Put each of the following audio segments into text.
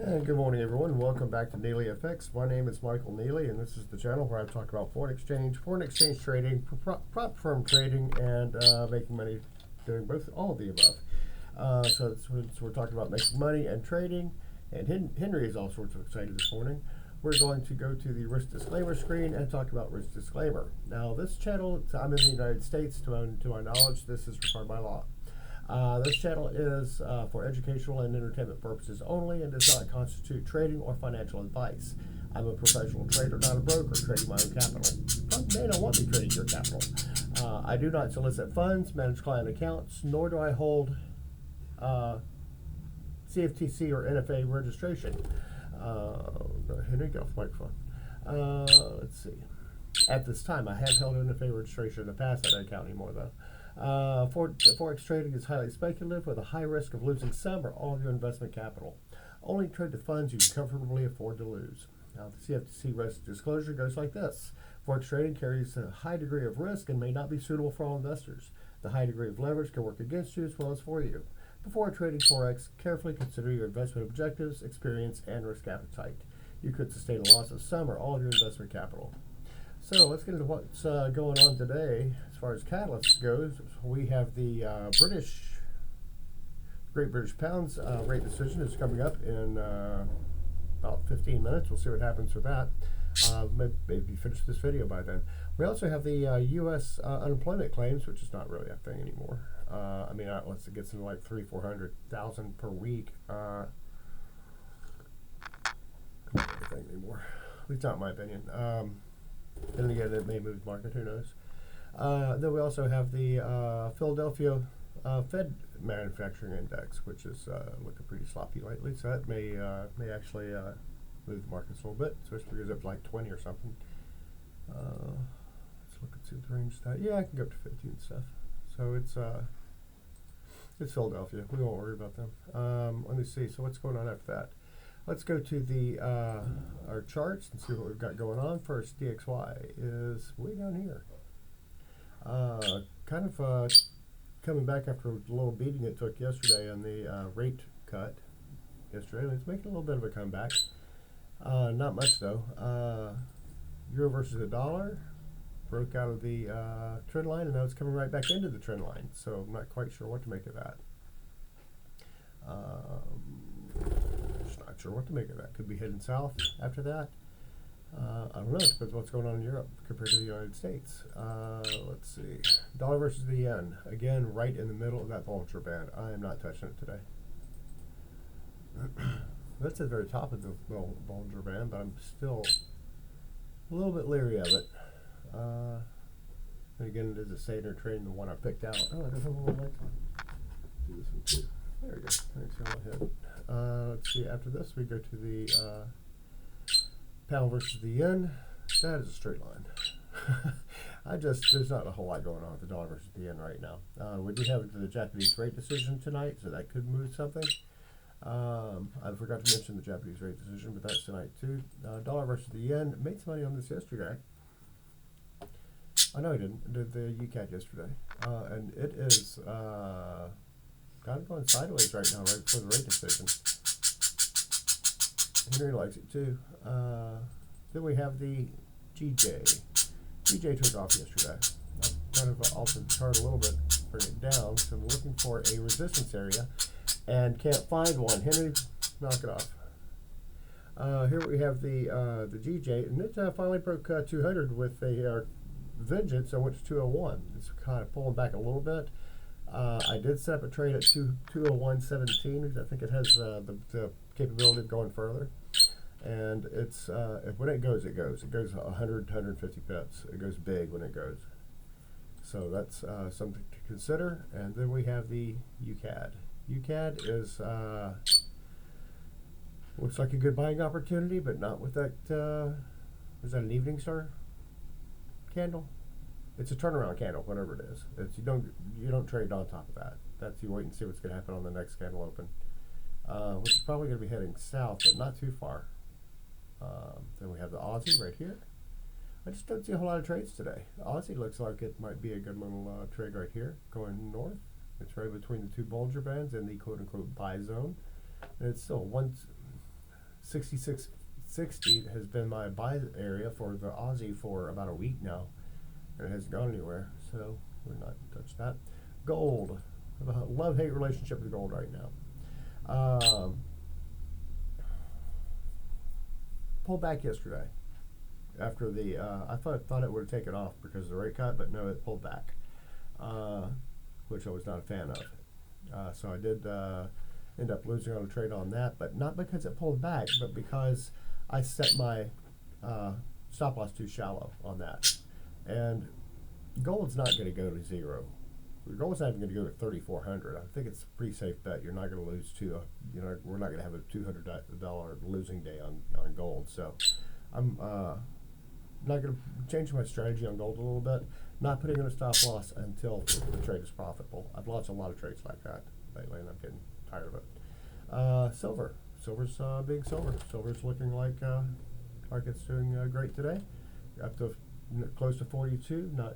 And good morning, everyone. Welcome back to NeelyFX. My name is Michael Neely, and this is the channel where I talk about foreign exchange trading, prop firm trading, and making money doing all of the above. So we're talking about making money and trading, and Henry is all sorts of excited this morning. We're going to go to the risk disclaimer screen and talk about risk disclaimer. Now, this channel, I'm in the United States. To my knowledge, this is required by law. This channel is for educational and entertainment purposes only and does not constitute trading or financial advice. I'm a professional trader, not a broker, trading my own capital. You probably may not want me trading your capital. I do not solicit funds, manage client accounts, nor do I hold CFTC or NFA registration. Henry, get off the microphone. Let's see. At this time, I have held NFA registration in the past. I don't count anymore, though. Forex trading is highly speculative with a high risk of losing some or all of your investment capital. Only trade the funds you can comfortably afford to lose. Now, the CFTC risk disclosure goes like this. Forex trading carries a high degree of risk and may not be suitable for all investors. The high degree of leverage can work against you as well as for you. Before trading Forex, carefully consider your investment objectives, experience, and risk appetite. You could sustain a loss of some or all of your investment capital. So let's get into what's going on today. As far as catalysts goes, we have the Great British Pounds rate decision is coming up in about 15 minutes. We'll see what happens with that. Maybe finish this video by then. We also have the U.S. Unemployment claims, which is not really a thing anymore. Unless it gets into like 300,000-400,000 per week. Not a thing anymore. At least not in my opinion. And again, it may move the market, who knows. Then we also have the Philadelphia Fed Manufacturing Index, which is looking pretty sloppy lately. So that may actually move the markets a little bit, especially because up to like 20 or something. Let's look and see what the range is. Yeah, I can go up to 50 and stuff. So it's Philadelphia. We won't worry about them. Let me see. So what's going on after that? Let's go to the our charts and see what we've got going on. First, DXY is way down here. Kind of coming back after a little beating it took yesterday on the rate cut yesterday. It's making a little bit of a comeback. Not much though. Euro versus the dollar broke out of the trend line, and now it's coming right back into the trend line. So I'm not quite sure what to make of that. Not sure what to make of that. Could be heading south after that. I don't know. It depends what's going on in Europe compared to the United States. Let's see. Dollar versus the yen. Again, right in the middle of that Bollinger Band. I am not touching it today. That's at the very top of the Bollinger Band, but I'm still a little bit leery of it. And again, it is a Saner trade, the one I picked out. Oh, I don't have a little light on. Do this one too. There we go. Thanks, go ahead. Let's see, after this we go to the pound versus the yen. That is a straight line. There's not a whole lot going on with the dollar versus the yen right now. We do have the Japanese rate decision tonight, so that could move something. I forgot to mention the Japanese rate decision, but that's tonight too. Dollar versus the yen. Made some money on this yesterday. I know I didn't. I did the UCAD yesterday. And it is kind of going sideways right now, right before the rate decision. Henry likes it too. Then we have the GJ. GJ took off yesterday. I kind of altered the chart a little bit, bring it down. So I'm looking for a resistance area and can't find one. Henry, knock it off. Here we have the GJ, and it finally broke 200 with a vengeance. I went to 201. It's kind of pulling back a little bit. I did set up a trade at 201.17 because I think it has the capability of going further. And it's when it goes, it goes. It goes 100, 150 pips. It goes big when it goes. So that's something to consider. And then we have the UCAD. UCAD is looks like a good buying opportunity, but not with that. Is that an Evening Star candle? It's a turnaround candle, whatever it is. You don't trade on top of that. That's you wait and see what's going to happen on the next candle open, which is probably going to be heading south, but not too far. Then we have the Aussie right here. I just don't see a whole lot of trades today. Aussie looks like it might be a good little trade right here, going north. It's right between the two Bollinger Bands and the quote-unquote buy zone. And it's still 66.60 has been my buy area for the Aussie for about a week now, and it hasn't gone anywhere, so we're not touch that. Gold, I have a love-hate relationship with gold right now. Pulled back yesterday after the I thought it would have taken off because of the rate cut, but no, it pulled back, which I was not a fan of. So I did end up losing on a trade on that, but not because it pulled back, but because I set my stop loss too shallow on that. And gold's not going to go to zero. Gold's not even going to go to 3,400. I think it's a pretty safe bet. You're not going to lose we're not going to have a $200 losing day on gold. So I'm not going to change my strategy on gold a little bit. Not putting in a stop loss until the trade is profitable. I've lost a lot of trades like that lately, and I'm getting tired of it. Silver. Silver's being silver. Silver's looking like it's doing great today. Up to close to 42. Not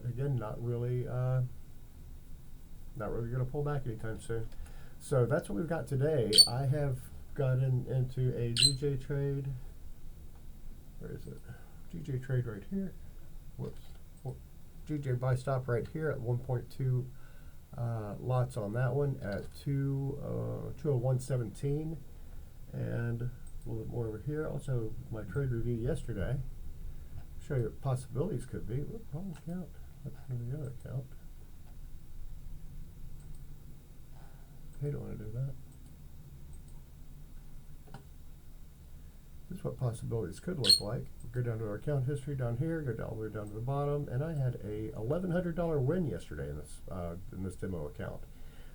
really going to pull back anytime soon. So that's what we've got today. I have gotten into a DJ trade. Where is it? DJ trade right here. Whoops. DJ buy stop right here at 1.2 lots on that one at 201.17, and a little bit more over here. Also, my trade review yesterday. Show you what possibilities could be. Whoop, wrong account. Let's go to the other account. They don't want to do that. This is what possibilities could look like. Go down to our account history down here, go all the way down to the bottom, and I had a $1,100 win yesterday in this demo account.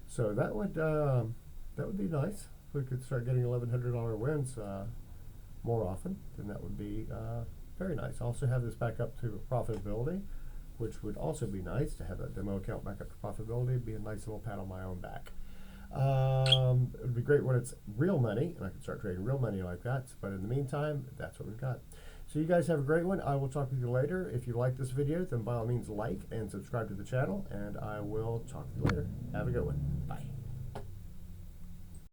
So that would be nice if we could start getting $1,100 wins more often. Then that would be very nice. I also have this back up to profitability, which would also be nice to have that demo account back up to profitability. It'd be a nice little pat on my own back. It would be great when it's real money, and I can start trading real money like that. But in the meantime, that's what we've got. So you guys have a great one. I will talk with you later. If you like this video, then by all means like and subscribe to the channel, and I will talk to you later. Have a good one. Bye.